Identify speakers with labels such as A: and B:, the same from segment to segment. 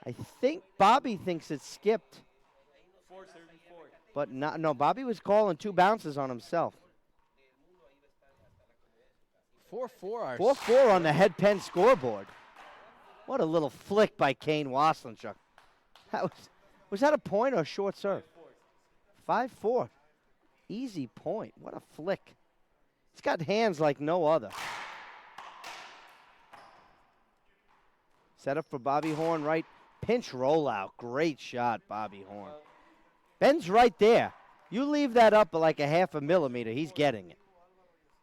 A: I think Bobby thinks it's skipped. But no, Bobby was calling 2 bounces on himself.
B: 4-4.
A: 4-4 on the head pen scoreboard. What a little flick by Kane Waselenchuk. Was that a point or a short serve? 5-4. Easy point. What a flick. He's got hands like no other. Set up for Bobby Horn, right? Pinch rollout. Great shot, Bobby Horn. Ben's right there. You leave that up like a 0.5 millimeter, he's getting it.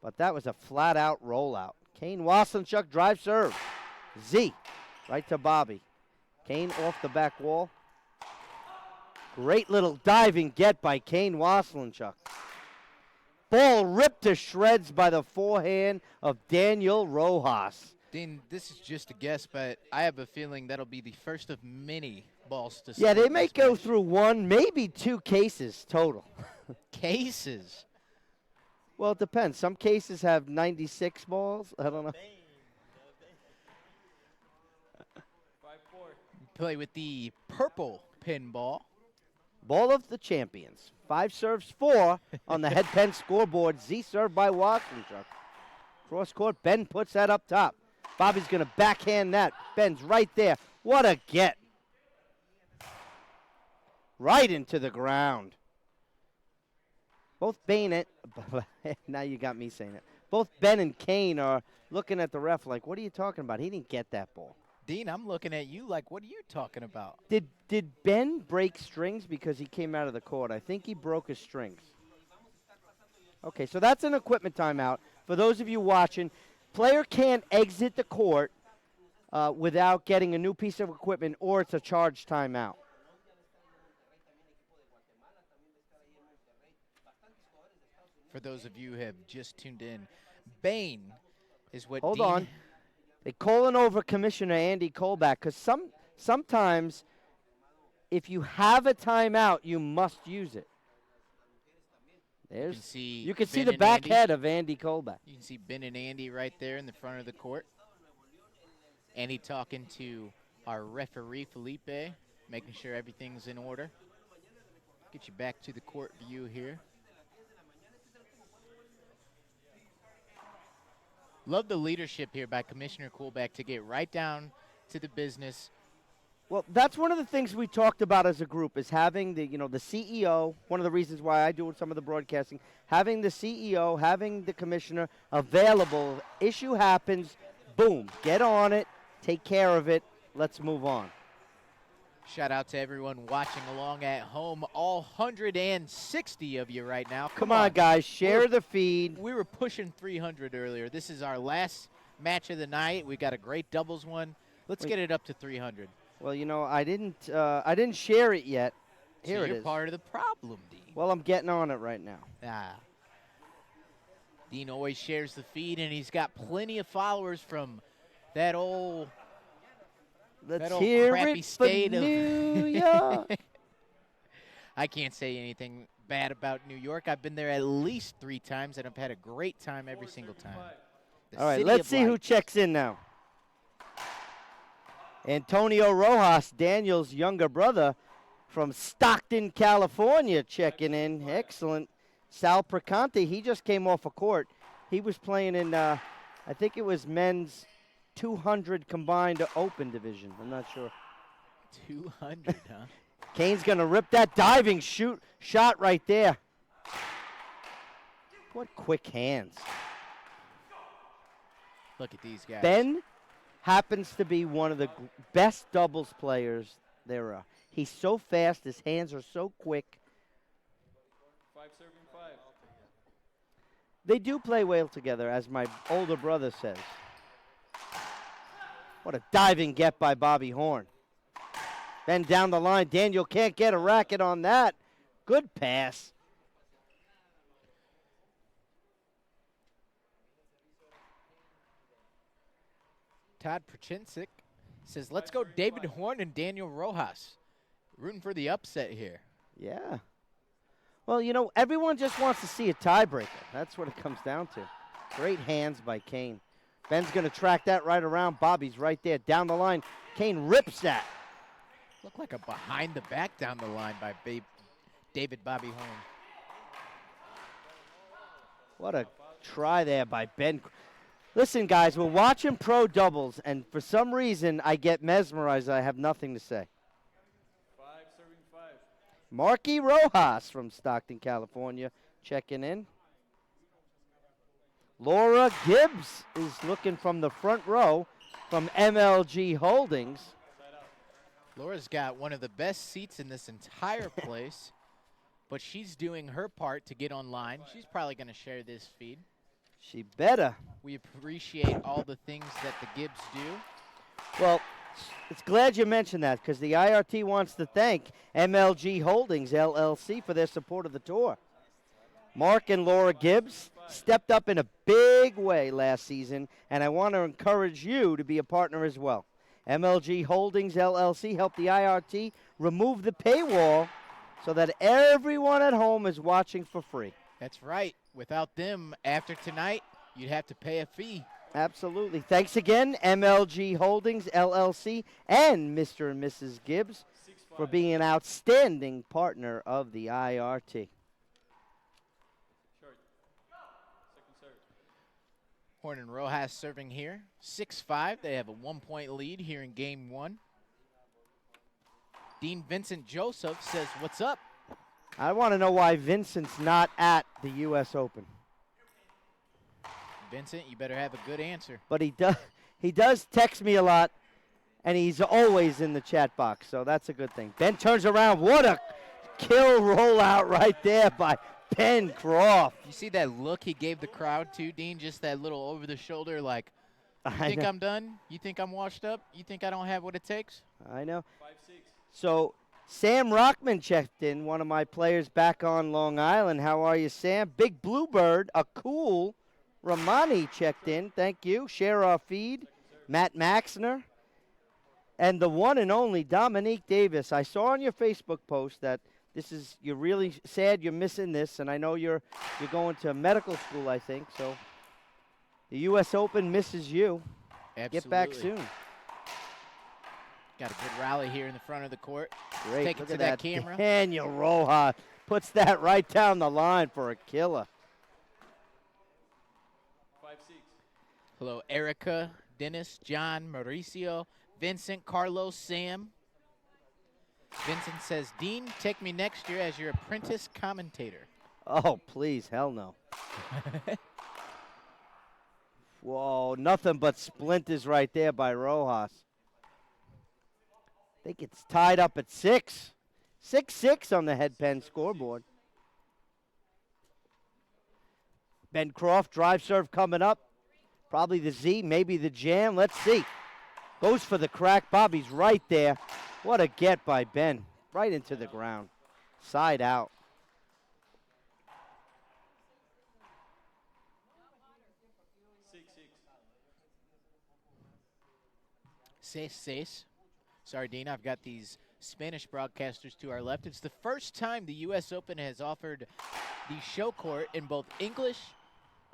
A: But that was a flat-out rollout. Kane Waselenchuk drive serve. Z right to Bobby. Kane off the back wall. Great little diving get by Kane Waselenchuk. Ball ripped to shreds by the forehand of Daniel Rojas.
B: Dean, this is just a guess, but I have a feeling that'll be the first of many balls to
A: Yeah, they
B: split
A: may
B: this
A: go
B: match.
A: through 1, maybe 2 cases total.
B: Cases.
A: Well, it depends. Some cases have 96 balls. I don't know.
B: Play with the purple pinball.
A: Ball of the champions. 5 serves 4 on the head pen scoreboard. Z served by Waselenchuk. Cross court. Ben puts that up top. Bobby's going to backhand that. Ben's right there. What a get. Right into the ground. Both Ben and now you got me saying it. Both Ben and Kane are looking at the ref like, what are you talking about? He didn't get that ball.
B: Dean, I'm looking at you like, what are you talking about?
A: Did Ben break strings because he came out of the court? I think he broke his strings. Okay, so that's an equipment timeout. For those of you watching, player can't exit the court without getting a new piece of equipment, or it's a charge timeout.
B: For those of you who have just tuned in, Bain is what
A: Hold
B: Dean
A: on. They calling over Commissioner Andy Colback because sometimes if you have a timeout, you must use it. You can see the back head of Andy Colback.
B: You can see Ben and Andy right there in the front of the court. Andy talking to our referee, Felipe, making sure everything's in order. Get you back to the court view here. Love the leadership here by Commissioner Colback to get right down to the business.
A: Well, that's one of the things we talked about as a group is having the CEO. One of the reasons why I do some of the broadcasting, having the CEO, having the commissioner available. Issue happens, boom, get on it, take care of it. Let's move on.
B: Shout out to everyone watching along at home, all 160 of you right now.
A: Come on, guys, share the feed.
B: We were pushing 300 earlier. This is our last match of the night. We got a great doubles one. Let's get it up to 300.
A: Well, I didn't share it yet. Here
B: so
A: it
B: you're
A: is.
B: Part of the problem, Dean.
A: Well, I'm getting on it right now.
B: Dean always shares the feed, and he's got plenty of followers from that old
A: Let's hear
B: crappy
A: it
B: state
A: for
B: of
A: New York.
B: I can't say anything bad about New York. I've been there at least 3 times, and I've had a great time every single time.
A: All right, let's see who checks in now. Antonio Rojas, Daniel's younger brother from Stockton, California, checking in. Excellent. Sal Precante, he just came off a court. He was playing in, I think it was men's 200 combined open division. I'm not sure.
B: 200, huh?
A: Kane's going to rip that diving shot right there. What quick hands.
B: Look at these guys.
A: Ben happens to be one of the best doubles players there are. He's so fast. His hands are so quick.
C: 5 serving 5.
A: They do play well together, as my older brother says. What a diving get by Bobby Horn. Then down the line, Daniel can't get a racket on that. Good pass.
B: Todd Perchinsik says, let's go David Horn and Daniel Rojas. Rooting for the upset here.
A: Yeah. Well, everyone just wants to see a tiebreaker. That's what it comes down to. Great hands by Kane. Ben's going to track that right around. Bobby's right there down the line. Kane rips that.
B: Looked like a behind the back down the line by David Bobby Horn.
A: What a try there by Ben. Listen, guys, we're watching pro doubles, and for some reason, I get mesmerized. I have nothing to say.
C: 5 serving 5.
A: Marky Rojas from Stockton, California, checking in. Laura Gibbs is looking from the front row from MLG Holdings.
B: Laura's got one of the best seats in this entire place, but she's doing her part to get online. She's probably going to share this feed.
A: She better.
B: We appreciate all the things that the Gibbs do.
A: Well, it's glad you mentioned that because the IRT wants to thank MLG Holdings, LLC, for their support of the tour. Mark and Laura Gibbs stepped up in a big way last season, and I want to encourage you to be a partner as well. MLG Holdings, LLC helped the IRT remove the paywall so that everyone at home is watching for free.
B: That's right. Without them, after tonight, you'd have to pay a fee.
A: Absolutely. Thanks again, MLG Holdings, LLC, and Mr. and Mrs. Gibbs for being an outstanding partner of the IRT.
C: Short. Second serve.
B: Horn and Rojas serving here. 6-5. They have a 1-point lead here in game 1. Dean Vincent Joseph says, "What's up?"
A: I want to know why Vincent's not at the U.S. Open.
B: Vincent, you better have a good answer.
A: But he does text me a lot, and he's always in the chat box, so that's a good thing. Ben turns around. What a kill rollout right there by Ben Croft.
B: You see that look he gave the crowd too, Dean? Just that little over the shoulder, like, you
A: I
B: think
A: know.
B: I'm done? You think I'm washed up? You think I don't have what it takes?
A: I know.
C: 5-6.
A: So Sam Rockman checked in, one of my players back on Long Island. How are you, Sam? Big Bluebird, a cool Ramani checked in. Thank you. Share our feed. Matt Maxner. And the one and only Dominique Davis. I saw on your Facebook post that you're really sad you're missing this, and I know you're going to medical school, I think. So the U.S. Open misses you.
B: Absolutely.
A: Get back soon.
B: Got a good rally here in the front of the court.
A: Great.
B: Take it
A: Look
B: to
A: at
B: that camera.
A: Daniel Rojas puts that right down the line for a killer.
C: 5-6.
B: Hello, Erica, Dennis, John, Mauricio, Vincent, Carlos, Sam. Vincent says, "Dean, take me next year as your apprentice commentator."
A: Oh, please, hell no. Whoa, nothing but splinters right there by Rojas. I think it's tied up at 6. 6-6 on the headpen scoreboard. Ben Croft, drive serve coming up. Probably the Z, maybe the jam. Let's see. Goes for the crack. Bobby's right there. What a get by Ben. Right into the ground. Side out.
C: 6-6.
B: 6-6. Sorry, Dean, I've got these Spanish broadcasters to our left. It's the first time the U.S. Open has offered the show court in both English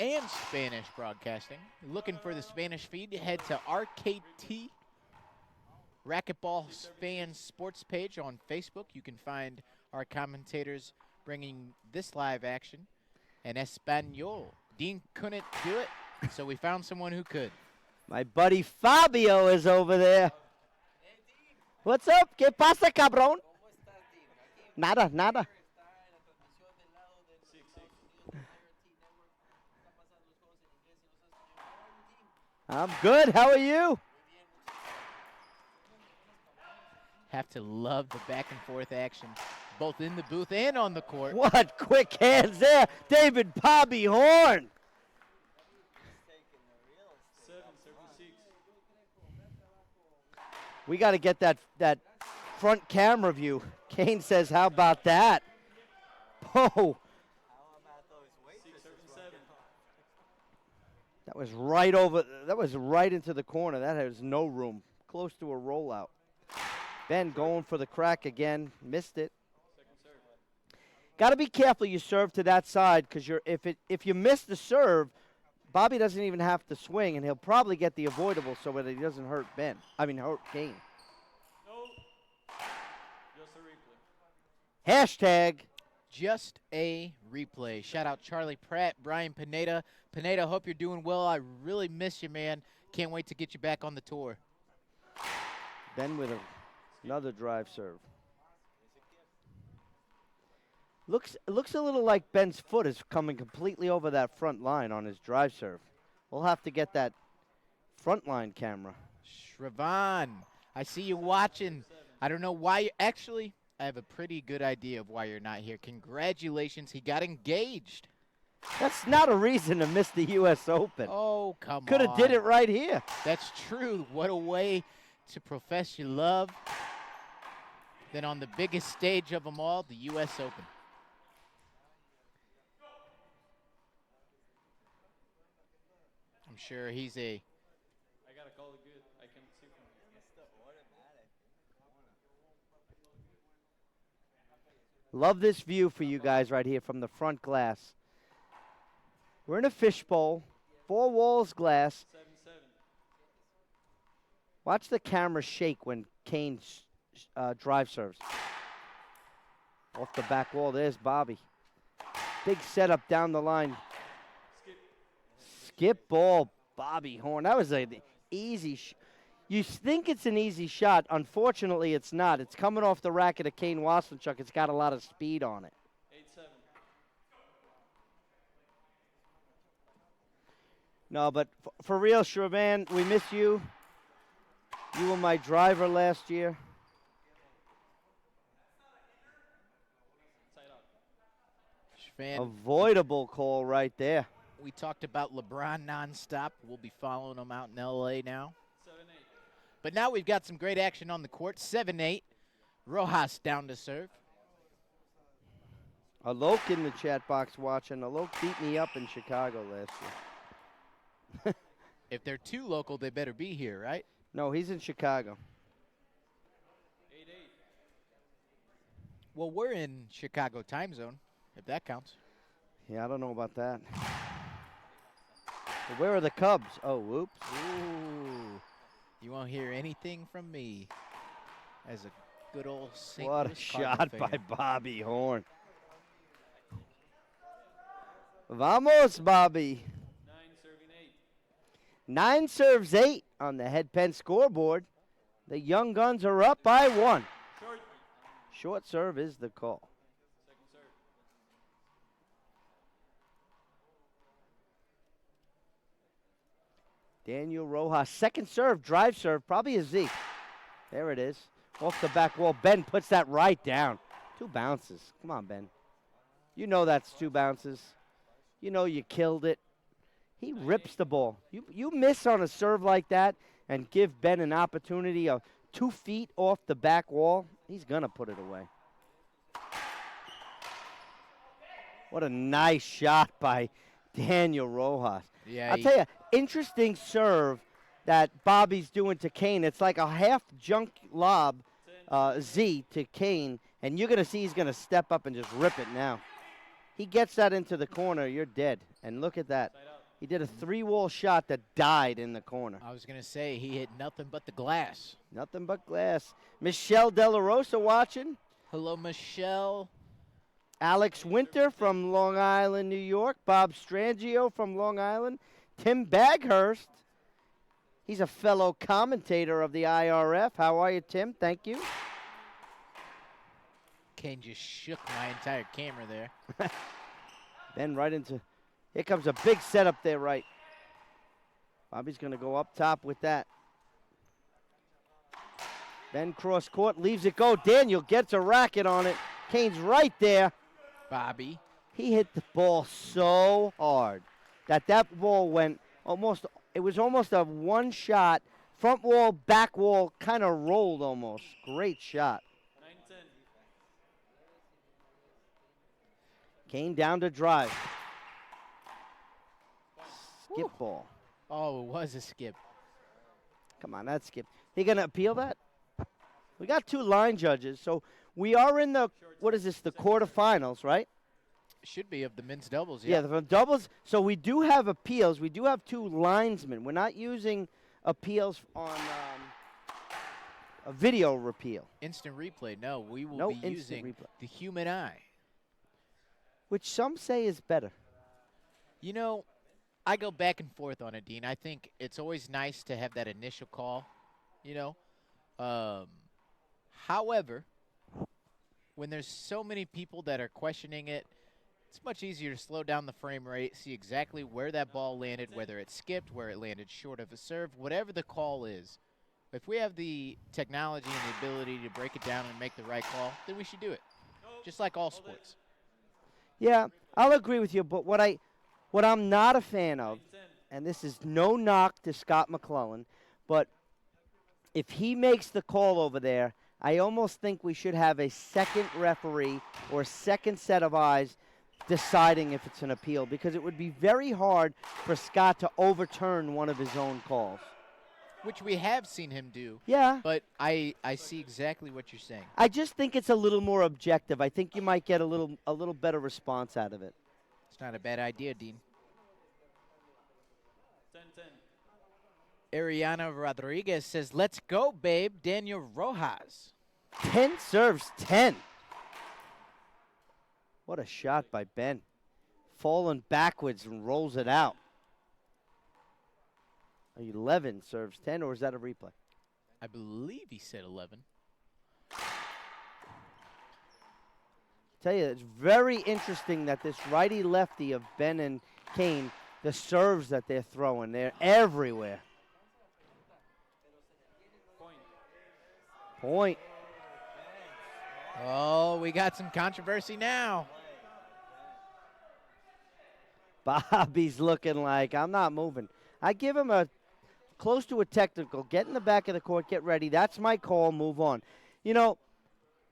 B: and Spanish broadcasting. Looking for the Spanish feed, head to RKT, Racquetball Fans Sports page on Facebook. You can find our commentators bringing this live action in Espanol. Dean couldn't do it, so we found someone who could.
A: My buddy Fabio is over there. What's up? ¿Qué pasa, cabrón? Nada, nada.
C: 6-6.
A: I'm good. How are you?
B: Have to love the back and forth action, both in the booth and on the court.
A: What quick hands there. David Bobby Horn.
C: 7 serving 6.
A: We got to get that front camera view. Kane says, how about that? Oh,
C: 6 serving 7.
A: that was right over. That was right into the corner. That has no room. Close to a rollout. Ben going for the crack again. Missed it.
C: Second serve.
A: Got to be careful you serve to that side because if you miss the serve, Bobby doesn't even have to swing, and he'll probably get the avoidable so that he doesn't hurt hurt Kane.
C: No. Just a replay.
A: Hashtag.
B: Just a replay. Shout out Charlie Pratt, Brian Pineda. Pineda, hope you're doing well. I really miss you, man. Can't wait to get you back on the tour.
A: Ben with another drive serve. Looks a little like Ben's foot is coming completely over that front line on his drive serve. We'll have to get that front line camera.
B: Shravan, I see you watching. I don't know why you actually. I have a pretty good idea of why you're not here. Congratulations, he got engaged.
A: That's not a reason to miss the U.S. Open.
B: Oh, come on.
A: Could have did it right here.
B: That's true. What a way to profess your love. Then on the biggest stage of them all, the U.S. Open. I'm sure he's a...
C: I gotta call it good. I can see from here.
A: Love this view for you guys right here from the front glass. We're in a fishbowl, 4 walls glass.
C: 7-7.
A: Watch the camera shake when Kane drive serves. Off the back wall, there's Bobby. Big setup down the line.
C: Skip.
A: Skip ball, Bobby Horn. That was an easy You think it's an easy shot. Unfortunately, it's not. It's coming off the racket of Kane Waselenchuk. It's got a lot of speed on it.
C: 8-7.
A: No, but for real, Shravan, we miss you. You were my driver last year.
C: Side out.
B: Shravan,
A: Avoidable call right there.
B: we talked about LeBron nonstop. We'll be following him out in L.A. now.
C: 7-8.
B: But now we've got some great action on the court. 7-8. Rojas down to serve.
A: Alok in the chat box watching. Alok beat me up in Chicago last year.
B: If they're too local, they better be here, right?
A: No, he's in Chicago.
C: 8-8.
B: Well, we're in Chicago time zone, if that counts.
A: Yeah, I don't know about that. But where are the Cubs? Oh, whoops.
B: Ooh. You won't hear anything from me as a good old St.
A: What a
B: Louis
A: shot
B: Cardinal
A: by
B: fan.
A: Bobby Horn. Vamos, Bobby.
C: 9 serving 8.
A: 9 serves 8 on the head pen scoreboard. The Young Guns are up by 1.
C: Short.
A: Short serve is the call.
C: Second serve.
A: Daniel Rojas, second serve, drive serve, probably a Z. There it is. Off the back wall. Ben puts that right down. 2 bounces. Come on, Ben. You know that's 2 bounces. You know you killed it. He rips the ball. You miss on a serve like that and give Ben an opportunity of 2 feet off the back wall, he's going to put it away. What a nice shot by Daniel Rojas.
B: Yeah,
A: I'll tell you, interesting serve that Bobby's doing to Kane. It's like a half junk lob, Z to Kane, and you're going to see he's going to step up and just rip it now. He gets that into the corner, you're dead. And look at that.
C: Side out.
A: He did a 3-wall shot that died in the corner.
B: I was going to say he hit nothing but the glass.
A: Nothing but glass. Michelle De La Rosa watching.
B: Hello, Michelle.
A: Alex Winter from Long Island, New York. Bob Strangio from Long Island. Tim Baghurst. He's a fellow commentator of the IRF. How are you, Tim? Thank you.
B: Kane just shook my entire camera there.
A: Then right into, here comes a big setup there, right. Bobby's going to go up top with that. Then cross court, leaves it go. Daniel gets a racket on it. Kane's right there.
B: Bobby.
A: He hit the ball so hard that ball went almost, it was almost a one shot, front wall, back wall, kind of rolled almost. Great shot.
C: 9-10.
A: Kane down to drive. Skip
B: Whew.
A: ball.
B: Oh, it was a skip.
A: Come on, that's skip. He going to appeal that? We got 2 line judges, so we are in the, what is this, the quarterfinals, right?
B: Should be of the men's doubles,
A: Yeah,
B: yeah.
A: the doubles. So we do have appeals. We do have 2 linesmen. We're not using appeals on a video repeal,
B: Instant replay. No, we will
A: No
B: be
A: instant
B: using
A: replay.
B: the human eye.
A: which some say is better.
B: You know, I go back and forth on it, Dean. I think it's always nice to have that initial call, you know. However, when there's so many people that are questioning it, it's much easier to slow down the frame rate, see exactly where that ball landed, whether it skipped, where it landed short of a serve, whatever the call is. If we have the technology and the ability to break it down and make the right call, then we should do it, just like all sports.
A: Yeah, I'll agree with you, but what I'm not a fan of, and this is no knock to Scott McClellan, but if he makes the call over there, I almost think we should have a second referee or a second set of eyes deciding if it's an appeal, because it would be very hard for Scott to overturn one of his own calls.
B: Which we have seen him do.
A: Yeah.
B: But I see exactly what you're saying.
A: I just think it's a little more objective. I think you might get a little better response out of it.
B: It's not a bad idea, Dean.
C: 10-10.
B: Ariana Rodriguez says, "Let's go, babe." Daniel Rojas.
A: 10 serves 10. What a shot by Ben. Falling backwards and rolls it out. 11 serves 10, or is that a replay?
B: I believe he said 11.
A: Tell you, it's very interesting that this righty-lefty of Ben and Kane, the serves that they're throwing, they're everywhere. Point.
B: Oh, we got some controversy now.
A: Bobby's looking like, I'm not moving. I give him a close to a technical. Get in the back of the court, get ready. That's my call, move on. You know,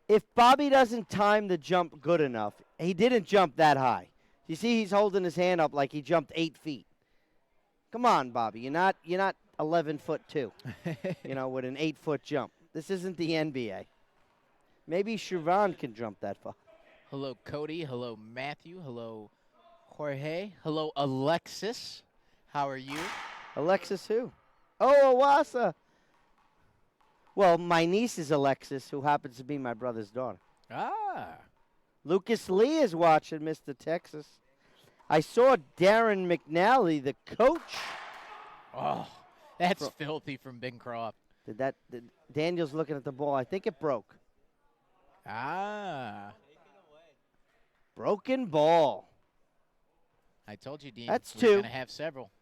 A: if Bobby doesn't time the jump good enough, he didn't jump that high. You see he's holding his hand up like he jumped 8 feet. Come on, Bobby. You're not 11'2", with an 8-foot jump. This isn't the NBA. Maybe Siobhan can jump that far.
B: Hello, Cody. Hello, Matthew. Hello, Jorge. Hello, Alexis. How are you?
A: Alexis who? Oh, Awasa. Well, my niece is Alexis, who happens to be my brother's daughter.
B: Ah.
A: Lucas Lee is watching Mr. Texas. I saw Darren McNally, the coach.
B: Oh, that's filthy from Ben Croft.
A: Daniel's looking at the ball. I think it broke.
B: Ah.
A: Broken ball.
B: I told you, Dean.
A: That's
B: we're
A: 2.
B: going to have several.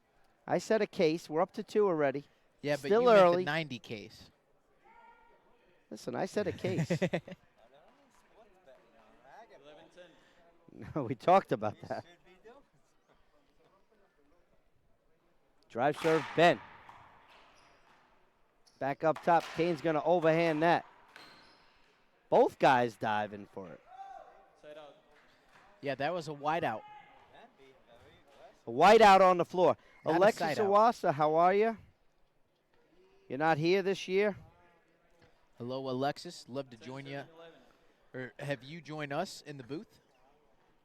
A: I said a case. We're up to 2 already.
B: Yeah, but
A: Still
B: you
A: early.
B: meant the 90 case.
A: Listen, I said a case.
C: 11-10.
A: No, we talked about that. Drive serve, Ben. Back up top. Kane's going to overhand that. Both guys diving for it.
C: Side out.
B: Yeah, that was a wideout.
A: A white out on the floor.
B: Not a
A: Alexis
B: side out.
A: Awasa, how are you? You're not here this year?
B: Hello, Alexis. Love to join you. Or have you join us in the booth?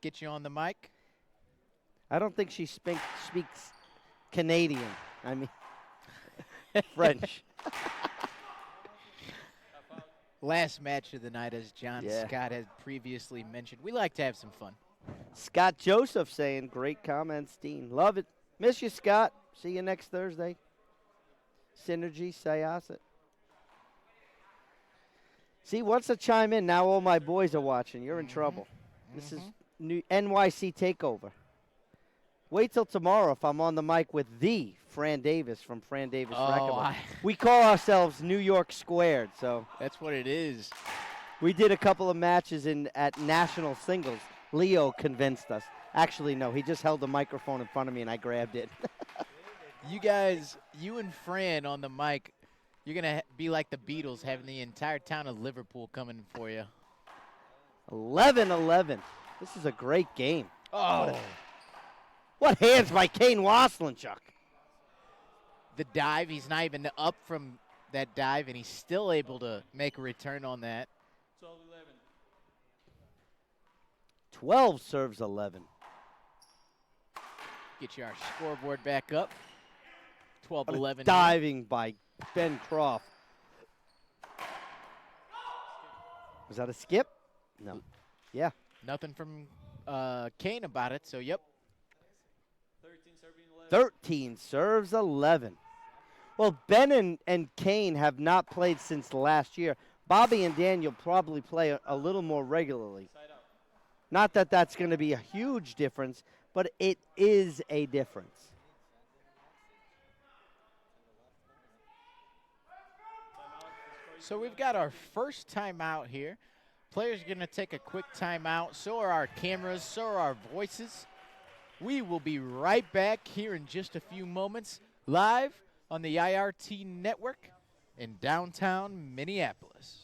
B: Get you on the mic.
A: I don't think she speaks Canadian. I mean, French.
B: Last match of the night, as John
A: Yeah.
B: Scott had previously mentioned. We like to have some fun.
A: Scott Joseph saying, great comments, Dean. Love it. Miss you, Scott. See you next Thursday. Synergy, Sayasat. See, once I chime in, now all my boys are watching. You're in trouble. This is new NYC Takeover. Wait till tomorrow if I'm on the mic with the Fran Davis from Fran Davis Racquetball. We call ourselves New York Squared, so.
B: That's what it is.
A: We did a couple of matches at national singles. Leo convinced us. Actually, no, he just held the microphone in front of me and I grabbed it.
B: You guys, you and Fran on the mic, you're going to be like the Beatles, having the entire town of Liverpool coming for you.
A: 11-11. This is a great game.
B: Oh.
A: What hands by Kane Waselenchuk.
B: The dive, he's not even up from that dive, and he's still able to make a return on that.
C: 12-11.
A: 12 serves 11.
B: Get you our scoreboard back up. 12-11.
A: Diving by Ben Croft. Was that a skip? No. Yeah.
B: Nothing from Kane about it, so yep.
C: 13 serving 11.
A: 13 serves 11. Well, Ben and Kane have not played since last year. Bobby and Daniel probably play a little more regularly.
C: Side out.
A: Not that that's going to be a huge difference, but it is a difference.
B: So we've got our first timeout here. Players are going to take a quick timeout. So are our cameras, so are our voices. We will be right back here in just a few moments, live on the IRT network in downtown Minneapolis.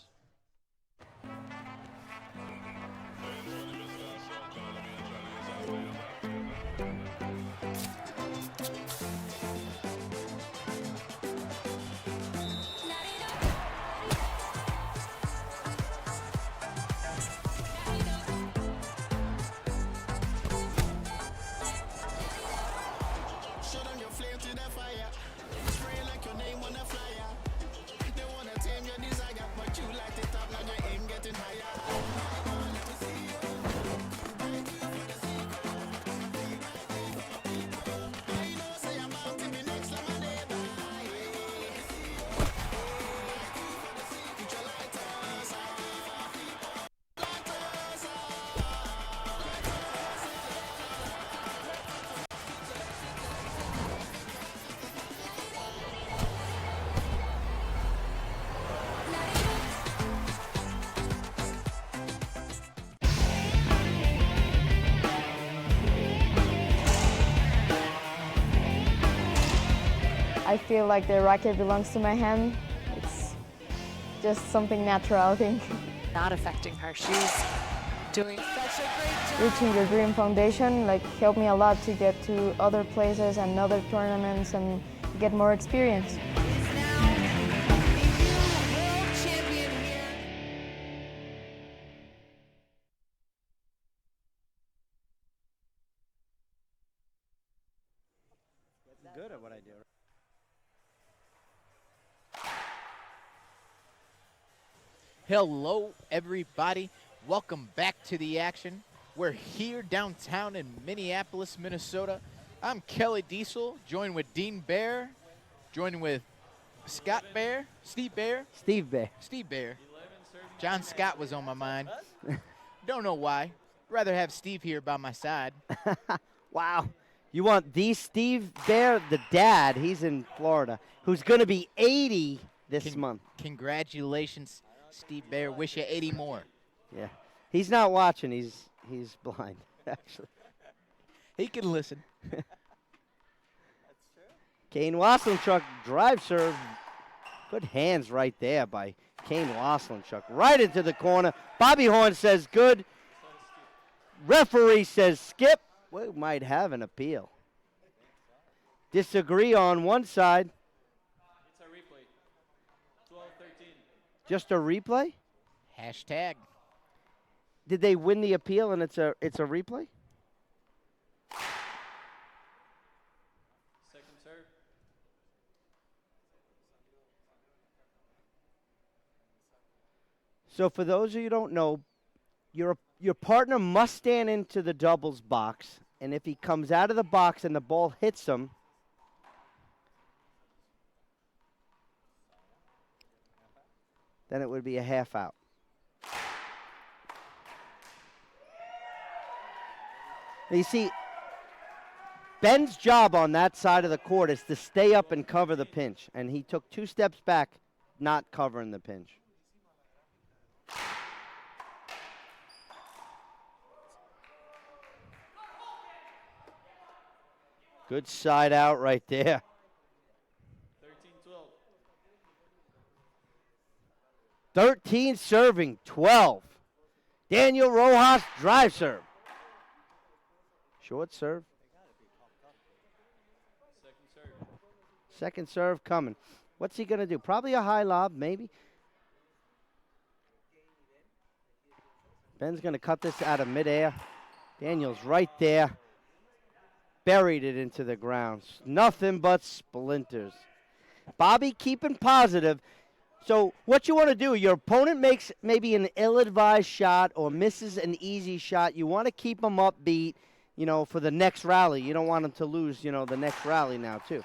D: I feel like the racket belongs to my hand. It's just something natural, I think.
E: Not affecting her. She's doing such a great job.
D: Reaching your dream foundation helped me a lot to get to other places and other tournaments and get more experience.
E: Is now the new world champion here.
A: Good at what I do.
B: Hello, everybody. Welcome back to the action. We're here downtown in Minneapolis, Minnesota. I'm Kelly Diesel, joined with Dean Bear, joined with Scott Bear, Steve Bear.
A: Steve Bay.
B: Steve Bear. John Scott was on my mind. Don't know why. Rather have Steve here by my side.
A: Wow. You want the Steve Bear, the dad, he's in Florida, who's going to be 80 this month.
B: Congratulations, Steve Bear. Wish you 80 more.
A: Yeah. He's not watching. He's blind, actually.
B: He can listen.
A: Kane Waselenchuk drive serve. Good hands right there by Kane Waselenchuk. Right into the corner. Bobby Horn says good. Referee says skip. We might have an appeal. Disagree on one side.
C: It's a replay. 12-13.
A: Just a replay?
B: Hashtag.
A: Did they win the appeal and it's a replay?
C: Second serve.
A: So for those of you who don't know, your partner must stand into the doubles box, and if he comes out of the box and the ball hits him, then it would be a half out. Now you see, Ben's job on that side of the court is to stay up and cover the pinch, and he took 2 steps back, not covering the pinch. Good side out right there.
C: 13-12.
A: 13 serving, 12. Daniel Rojas drive serve. Short serve.
C: Second serve.
A: Second serve coming. What's he going to do? Probably a high lob, maybe. Ben's going to cut this out of midair. Daniel's right there. Buried it into the ground. Nothing but splinters. Bobby keeping positive. So what you want to do, your opponent makes maybe an ill-advised shot or misses an easy shot. You want to keep them upbeat, you know, for the next rally. You don't want them to lose, you know, the next rally now, too.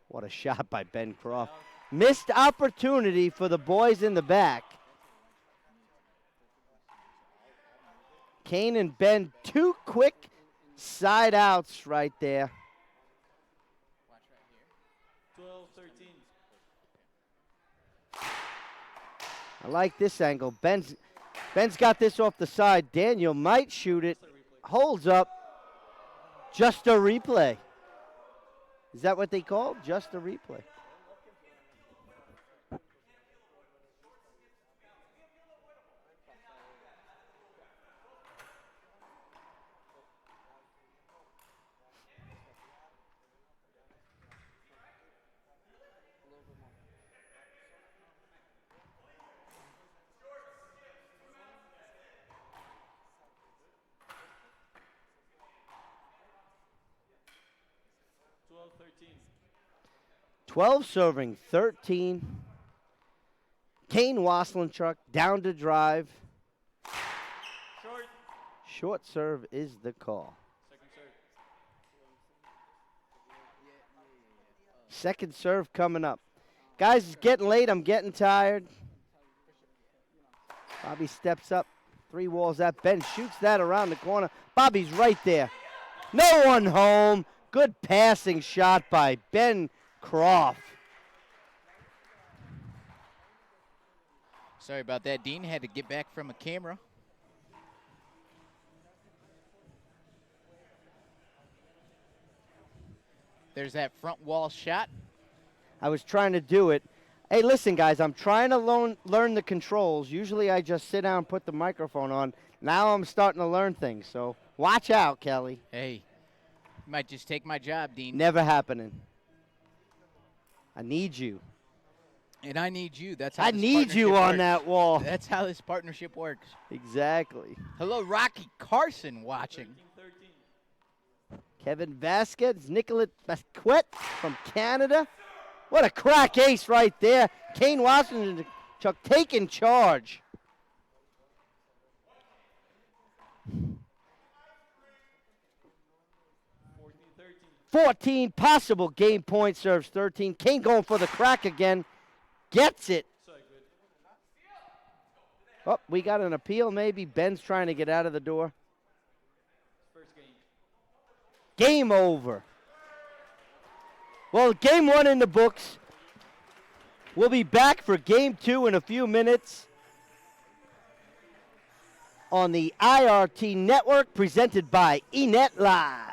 A: What a shot by Ben Croft. Missed opportunity for the boys in the back. Kane and Ben, 2 quick side outs right there.
C: 12-13.
A: I like this angle. Ben's got this off the side. Daniel might shoot it. Holds up. Just a replay. Is that what they call? Just a replay.
C: Twelve, 13.
A: 12 serving, 13. Kane Waselenchuk down to drive.
C: Short.
A: Short serve is the call.
C: Second serve.
A: Second serve coming up. Guys, it's getting late. I'm getting tired. Bobby steps up. 3 walls at Ben. Shoots that around the corner. Bobby's right there. No one home. Good passing shot by Ben Croft.
B: Sorry about that, Dean. Had to get back from a camera. There's that front wall shot.
A: I was trying to do it. Hey, listen, guys, I'm trying to learn the controls. Usually I just sit down and put the microphone on. Now I'm starting to learn things, so watch out, Kelly.
B: Hey, you might just take my job, Dean.
A: Never happening. I need you.
B: And I need you. That's how
A: I
B: this
A: need you
B: partnership
A: on
B: works.
A: that wall.
B: That's how this partnership works.
A: Exactly.
B: Hello, Rocky Carson watching.
C: 13.
A: Kevin Vasquez, Nicolas Basquet from Canada. What a crack ace right there. Kane Waselenchuk taking charge. 14 possible game point serves 13. Kane going for the crack again. Gets it.
C: So good.
A: Oh, we got an appeal maybe. Ben's trying to get out of the door.
C: First game.
A: Game over. Well, game 1 in the books. We'll be back for game 2 in a few minutes on the IRT network presented by eNet Live.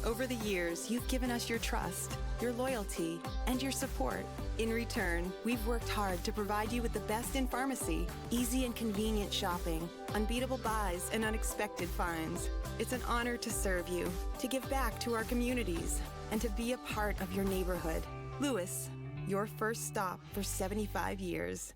F: Over the years, you've given us your trust, your loyalty, and your support. In return, we've worked hard to provide you with the best in pharmacy, easy and convenient shopping, unbeatable buys, and unexpected finds. It's an honor to serve you, to give back to our communities, and to be a part of your neighborhood. Lewis, your first stop for 75 years.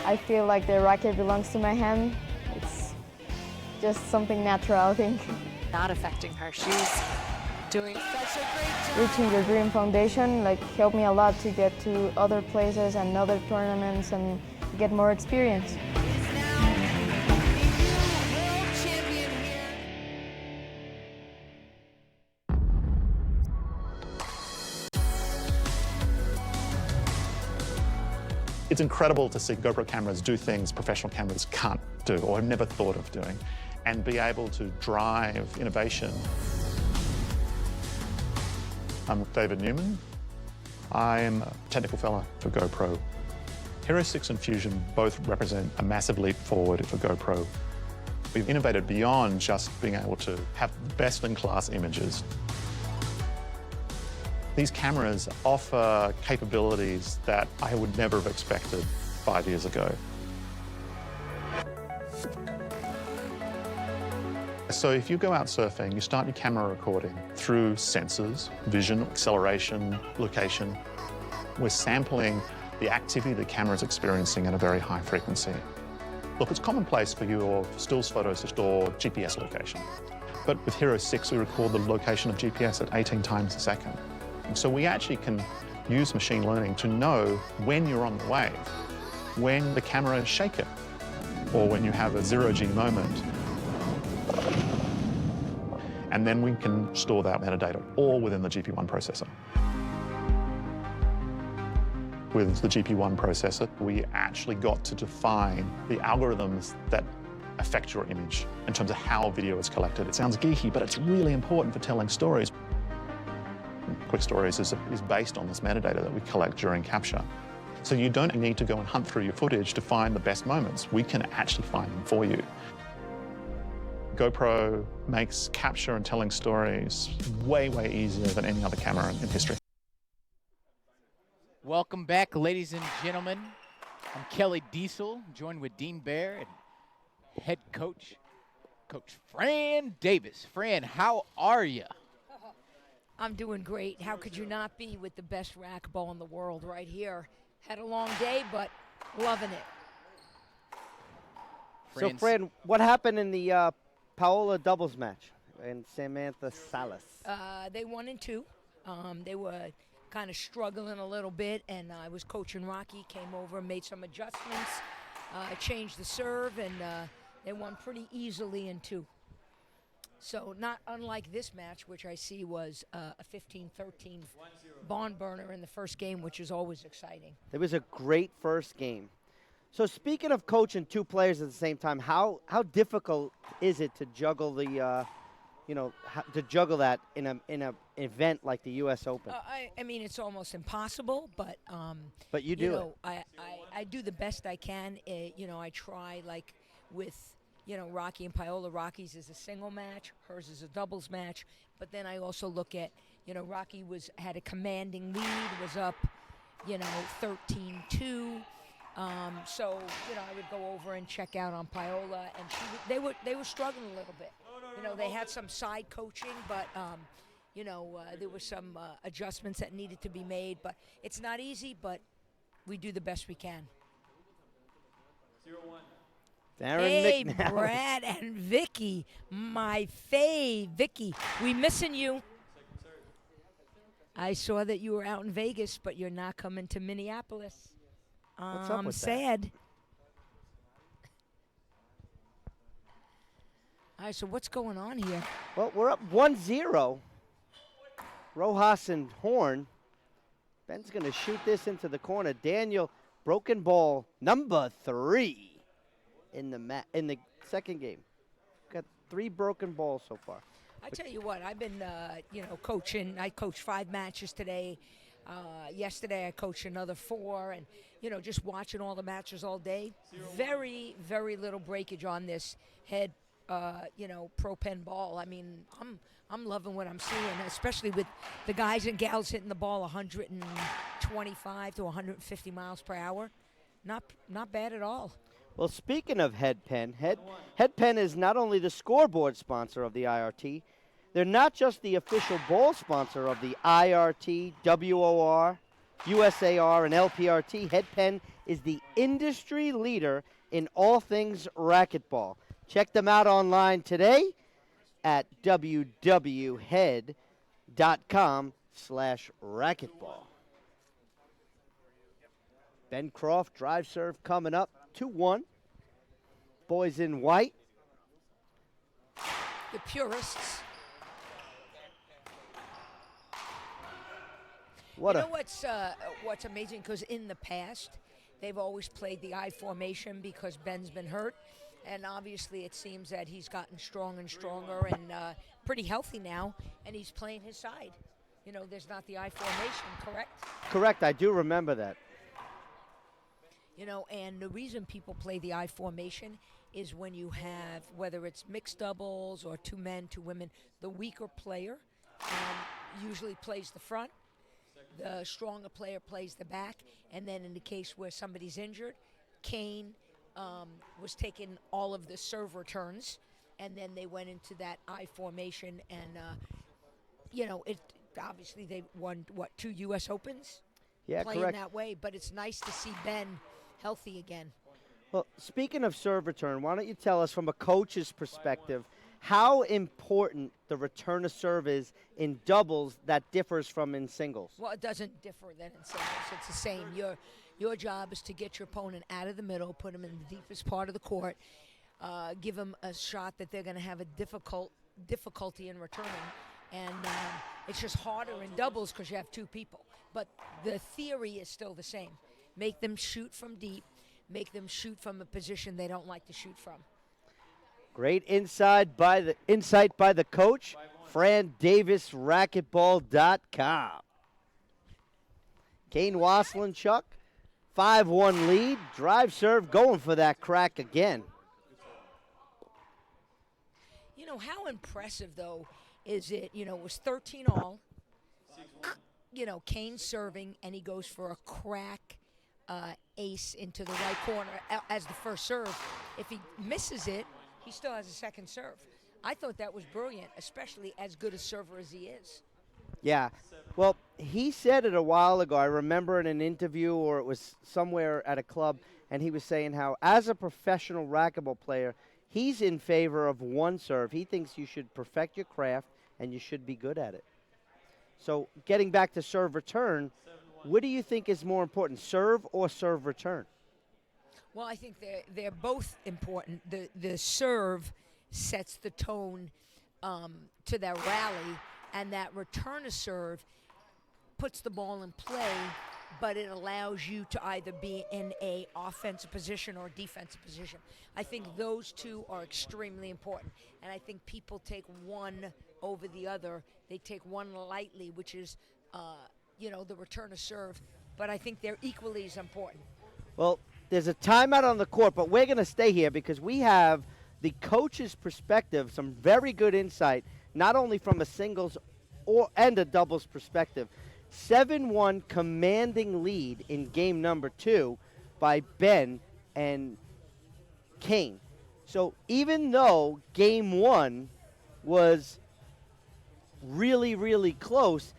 D: I feel like the racket belongs to my hand. It's just something natural, I think.
G: Not affecting her. She's
E: Doing such a great job.
D: Reaching your dream foundation like helped me a lot to get to other places and other tournaments and get more experience.
E: Is now a new world champion here.
G: It's incredible to see GoPro cameras do things professional cameras can't do or have never thought of doing, and be able to drive innovation. I'm David Newman. I'm a technical fellow for GoPro. Hero 6 and Fusion both represent a massive leap forward for GoPro. We've innovated beyond just being able to have best-in-class images. These cameras offer capabilities that I would never have expected 5 years ago. So if you go out surfing, you start your camera recording through sensors, vision, acceleration, location. We're sampling the activity the camera is experiencing at a very high frequency. Look, it's commonplace for your stills photos to store GPS location. But with Hero 6, we record the location of GPS at 18 times a second. And so we actually can use machine learning to know when you're on the wave, when the camera is shaken, or when you have a zero-G moment. And then we can store that metadata all within the GP1 processor. With the GP1 processor, we actually got to define the algorithms that affect your image in terms of how video is collected. It sounds geeky, but it's really important for telling stories. Quick Stories is based on this metadata that we collect during capture. So you don't need to go and hunt through your footage to find the best moments. We can actually find them for you. GoPro makes capture and telling stories way, way easier than any other camera in history.
B: Welcome back, ladies and gentlemen. I'm Kelly Diesel, joined with Dean Baer and head coach, Coach Fran Davis. Fran, how are you?
H: I'm doing great. How could you not be with the best racquetball in the world right here? Had a long day, but loving it.
A: So, Fran, what happened in the Paola doubles match and Samantha Salas?
H: They 1-2. They were kind of struggling a little bit, and I was coaching Rocky, came over, made some adjustments, changed the serve, and they won pretty easily in 2. So not unlike this match, which I see was a 15-13 barn burner in the first game, which is always exciting.
A: It was a great first game. So speaking of coaching 2 players at the same time, how difficult is it to juggle the, to juggle that in an event like the U.S. Open?
H: I mean, it's almost impossible, but
A: you do it.
H: I do the best I can. I try like with Rocky and Paola. Rocky's is a single match, hers is a doubles match. But then I also look at, Rocky had a commanding lead, was up, 13-2. So I would go over and check out on Paola, and they were struggling a little bit. They had some side coaching, but there were some adjustments that needed to be made. But it's not easy, but we do the best we can.
C: 0-1.
A: Darren
H: Hey,
A: McNally.
H: Brad and Vicky, my fave. Vicky, we missing you. I saw that you were out in Vegas, but you're not coming to Minneapolis.
A: What's up with that?
H: Sad. All right, so what's going on here?
A: Well, we're up 1-0. Rojas and Horn. Ben's going to shoot this into the corner. Daniel, broken ball number 3 in the second game. Got 3 broken balls so far.
H: I tell you what, I've been, coaching. I coached 5 matches today. Yesterday I coached another 4, and just watching all the matches all day. Very, very little breakage on this head, pro pen ball. I mean, I'm loving what I'm seeing, especially with the guys and gals hitting the ball 125 to 150 miles per hour. Not bad at all.
A: Well, speaking of Head Pen, Head Pen is not only the scoreboard sponsor of the IRT, they're not just the official ball sponsor of the IRT, WOR, USAR, and LPRT. Head Pen is the industry leader in all things racquetball. Check them out online today at www.head.com. Scoreboard.com/racquetball. Ben Croft, drive serve coming up, 2-1. Boys in white.
H: The purists.
A: What
H: You
A: a
H: know what's amazing? Because in the past, they've always played the I formation because Ben's been hurt. And obviously, it seems that he's gotten strong and stronger and pretty healthy now, and he's playing his side. You know, there's not the I formation, correct?
A: correct. I do remember that.
H: You know, and the reason people play the I formation is when you have, whether it's mixed doubles or 2 men, 2 women, the weaker player usually plays the front, the stronger player plays the back, and then in the case where somebody's injured, Kane was taking all of the serve returns, and then they went into that I formation, and, you know, it obviously they won, 2 U.S. Opens?
A: Yeah,
H: playing
A: correct.
H: that way, but it's nice to see Ben healthy again.
A: Well, speaking of serve return, why don't you tell us from a coach's perspective how important the return of serve is in doubles that differs from in singles?
H: Well, it doesn't differ than in singles. It's the same. Your job is to get your opponent out of the middle, put them in the deepest part of the court, give them a shot that they're going to have a difficulty in returning, and it's just harder in doubles because you have 2 people. But the theory is still the same. Make them shoot from deep. Make them shoot from a position they don't like to shoot from.
A: Great insight by the coach, Fran Davis, racquetball.com. Kane Waselenchuk, 5-1 lead. Drive serve going for that crack again.
H: You know, how impressive, though, is it? You know, it was 13 all. You know, Kane serving, and he goes for a crack ace into the right corner as the first serve. If he misses it, he still has a second serve. I thought that was brilliant, especially as good a server as he is.
A: Yeah. Well, he said it a while ago. I remember in an interview, or it was somewhere at a club, and he was saying how, as a professional racquetball player, he's in favor of one serve. He thinks you should perfect your craft, and you should be good at it. So getting back to serve return, what do you think is more important, serve or serve return?
H: Well, I think they're both important. The serve sets the tone to their rally, and that return of serve puts the ball in play, but it allows you to either be in a offensive position or defensive position. I think those 2 are extremely important, and I think people take one over the other. They take one lightly, which is, you know, the return of serve, but I think they're equally as important.
A: Well, there's a timeout on the court, but we're going to stay here because we have the coach's perspective, some very good insight, not only from a singles and a doubles perspective. 7-1 commanding lead in game number 2 by Ben and Kane. So even though game 1 was really, really close,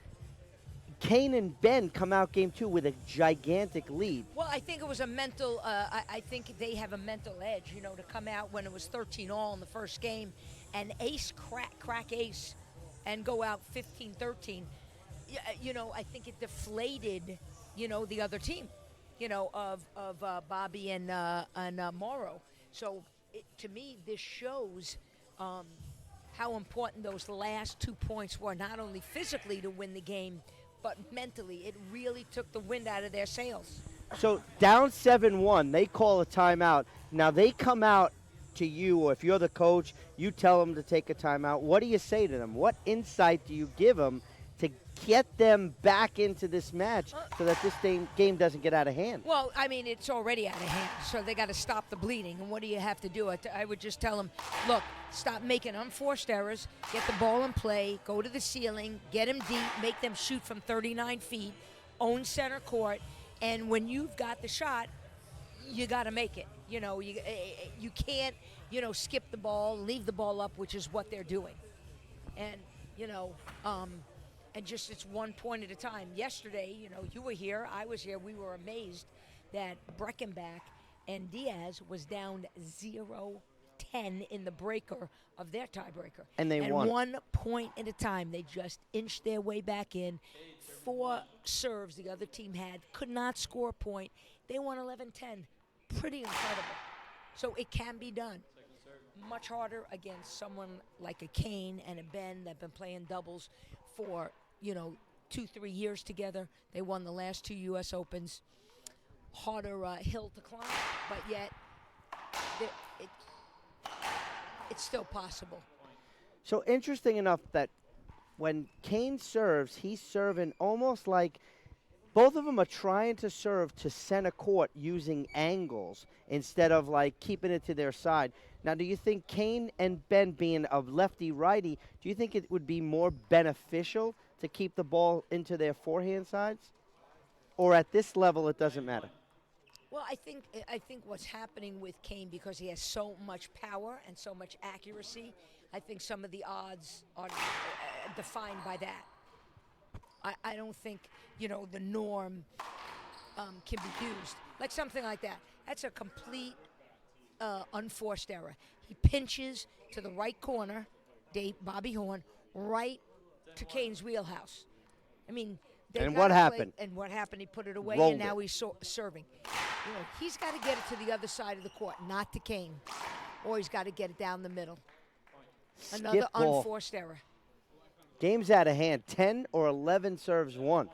A: Kane and Ben come out game 2 with a gigantic lead.
H: Well, I think it was a mental, I think they have a mental edge, you know, to come out when it was 13 all in the first game and crack ace and go out 15-13. You know, I think it deflated, you know, the other team, you know, of Bobby and Morrow. So to me, this shows how important those last 2 points were, not only physically to win the game, but mentally. It really took the wind out of their sails.
A: So down 7-1, they call a timeout. Now they come out to you, or if you're the coach, you tell them to take a timeout. What do you say to them? What insight do you give them to get them back into this match so that this game doesn't get out of hand?
H: Well, I mean, it's already out of hand, so they got to stop the bleeding. And what do you have to do? I would just tell them, look, stop making unforced errors, get the ball in play, go to the ceiling, get them deep, make them shoot from 39 feet, own center court, and when you've got the shot, you got to make it. You know, you can't, you know, skip the ball, leave the ball up, which is what they're doing. And, you know, and just it's 1 point at a time. Yesterday, you know, you were here, I was here, we were amazed that Breckenbach and Diaz was down 0-10 10 in the breaker of their tiebreaker.
A: And they won.
H: 1 point at a time, they just inched their way back in. 4 serves the other team had, could not score a point. They won 11-10. Pretty incredible. So it can be done. Much harder against someone like a Kane and a Ben that have been playing doubles for, 2-3 years together. They won the last 2 U.S. Opens. Harder hill to climb, but yet it's still possible.
A: So interesting enough that when Kane serves, he's serving almost like both of them are trying to serve to center court using angles instead of like keeping it to their side. Now, do you think Kane and Ben being a lefty-righty, do you think it would be more beneficial to keep the ball into their forehand sides? Or at this level, it doesn't matter?
H: Well, I think what's happening with Kane, because he has so much power and so much accuracy, I think some of the odds are defined by that. I don't think, the norm can be used. Like something like that. That's a complete unforced error. He pinches to the right corner, Bobby Horn, right to Kane's wheelhouse. I mean,
A: and what happened?
H: And what happened? He put it away,
A: Rolled
H: and now
A: it.
H: he's serving. He's got to get it to the other side of the court, not to Kane, or he's got to get it down the middle. Another
A: Skip ball.
H: unforced error.
A: Game's out of hand. 10 or 11 serves one.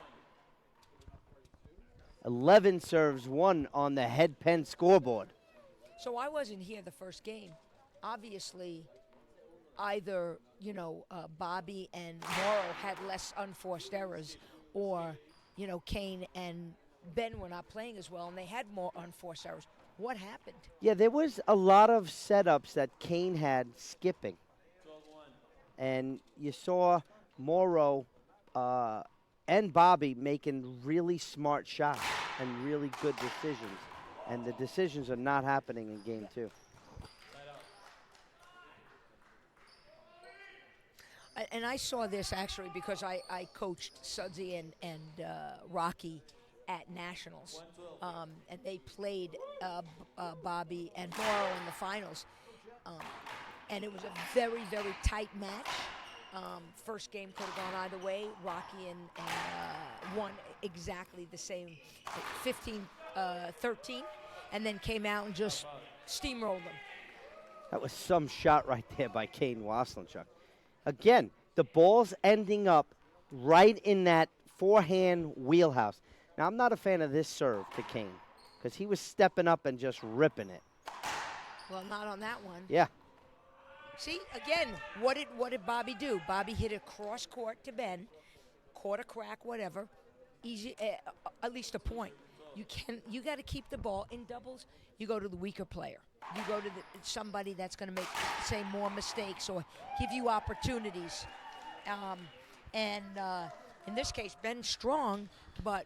A: 11 serves one on the head pen scoreboard.
H: So I wasn't here the first game. Obviously, either, Bobby and Morrow had less unforced errors, or, Kane and Ben were not playing as well, and they had more unforced errors. What happened?
A: Yeah, there was a lot of setups that Kane had skipping. And you saw Morrow and Bobby making really smart shots and really good decisions. And the decisions are not happening in game 2.
H: And I saw this actually because I coached Sudsy and Rocky at Nationals. And they played Bobby and Morrow in the finals. And it was a very, very tight match. First game could have gone either way. Rocky and won exactly the same, 15-13, and then came out and just steamrolled them.
A: That was some shot right there by Kane Waselenchuk. Again, the ball's ending up right in that forehand wheelhouse. Now, I'm not a fan of this serve to Kane because he was stepping up and just ripping it.
H: Well, not on that one.
A: Yeah.
H: See, again, what did Bobby do? Bobby hit it cross court to Ben, caught a crack, whatever. Easy, at least a point. You got to keep the ball in doubles. You go to the weaker player. You go to somebody that's going to make, say, more mistakes or give you opportunities. And in this case, Ben's strong, but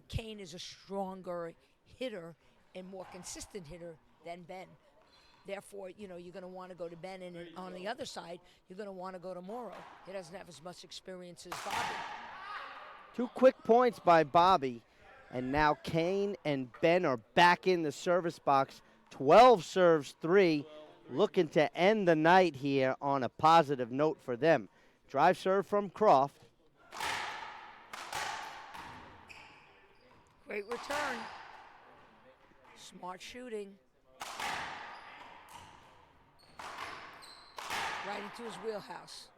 H: Kane is a stronger hitter and more consistent hitter than Ben. Therefore, you're going to want to go to Ben, and on the other side, you're going to want to go to Morrow. He doesn't have as much experience as Bobby.
A: 2 quick points by Bobby, and now Kane and Ben are back in the service box. 12 serves 3, looking to end the night here on a positive note for them. Drive serve from Croft.
H: Great return. Smart shooting. Right into his wheelhouse.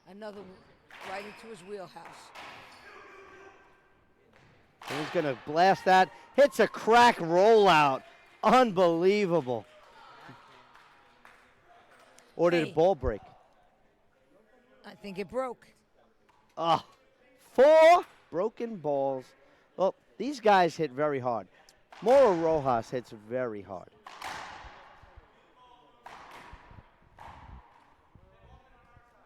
H: Another right into his wheelhouse.
A: And he's going to blast that. Hits a crack rollout. Unbelievable. Or did
H: Hey.
A: a ball break?
H: I think it broke.
A: 4 broken balls. Well, these guys hit very hard. Moro Rojas hits very hard.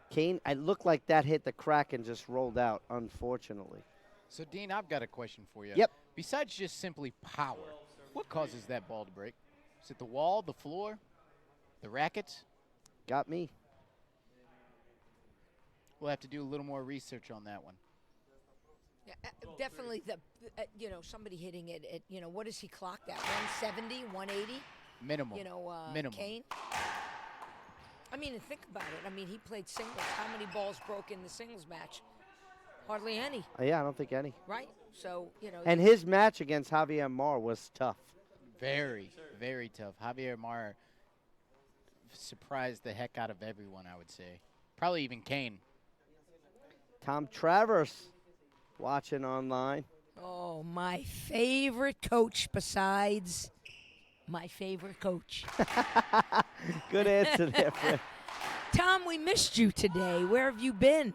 A: Kane, it looked like that hit the crack and just rolled out, unfortunately.
B: So, Dean, I've got a question for you.
A: Yep.
B: Besides just simply power, what causes that ball to break? Is it the wall, the floor, the rackets?
A: Got me.
B: We'll have to do a little more research on that one.
H: Yeah, definitely somebody hitting it at, what is he clocked at? 170, 180?
B: Minimal. Minimal.
H: Kane. I mean, and think about it. I mean, he played singles. How many balls broke in the singles match? Hardly any,
A: Yeah, I don't think any.
H: right? So,
A: And his match against Javier Mar was tough.
B: Very, very tough. Javier Mar surprised the heck out of everyone, I would say. Probably even Kane.
A: Tom Travers watching online.
H: Oh, my favorite coach besides my favorite coach.
A: Good answer there, Fred.
H: Tom, we missed you today. Where have you been?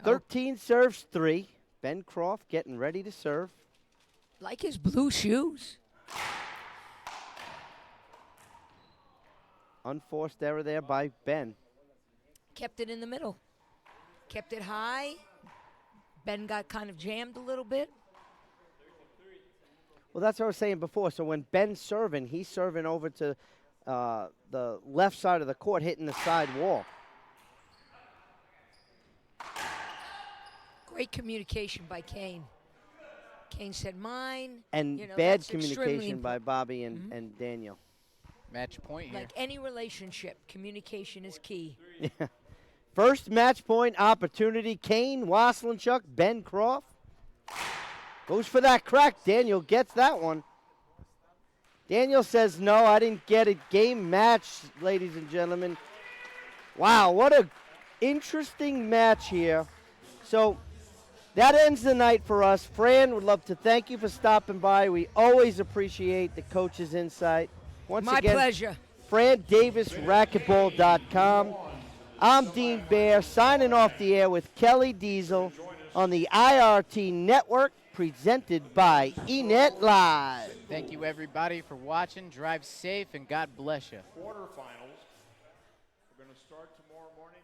A: 13 serves 3. Ben Croft getting ready to serve.
H: Like his blue shoes.
A: Unforced error there by Ben.
H: Kept it in the middle. Kept it high. Ben got kind of jammed a little bit.
A: Well, that's what I was saying before. So when Ben's serving, he's serving over to the left side of the court, hitting the side wall.
H: Great communication by Kane. Kane said mine.
A: And bad
H: that's extremely
A: communication by
H: important.
A: Bobby and Daniel.
B: Match point here.
H: Like any relationship, communication is key.
A: First match point opportunity. Kane, Waselenchuk, Ben Croft. Goes for that crack. Daniel gets that one. Daniel says, no, I didn't get it. Game match, ladies and gentlemen. Wow, what a interesting match here. So that ends the night for us. Fran, would love to thank you for stopping by. We always appreciate the coach's insight. Once
H: My
A: again,
H: pleasure.
A: Fran Davis, racquetball.com. I'm Dean Baer, signing off the air with Kelly Diesel on the IRT Network, presented by eNet Live.
B: Thank you, everybody, for watching. Drive safe, and God bless you.
C: Quarterfinals. We're going to start tomorrow morning.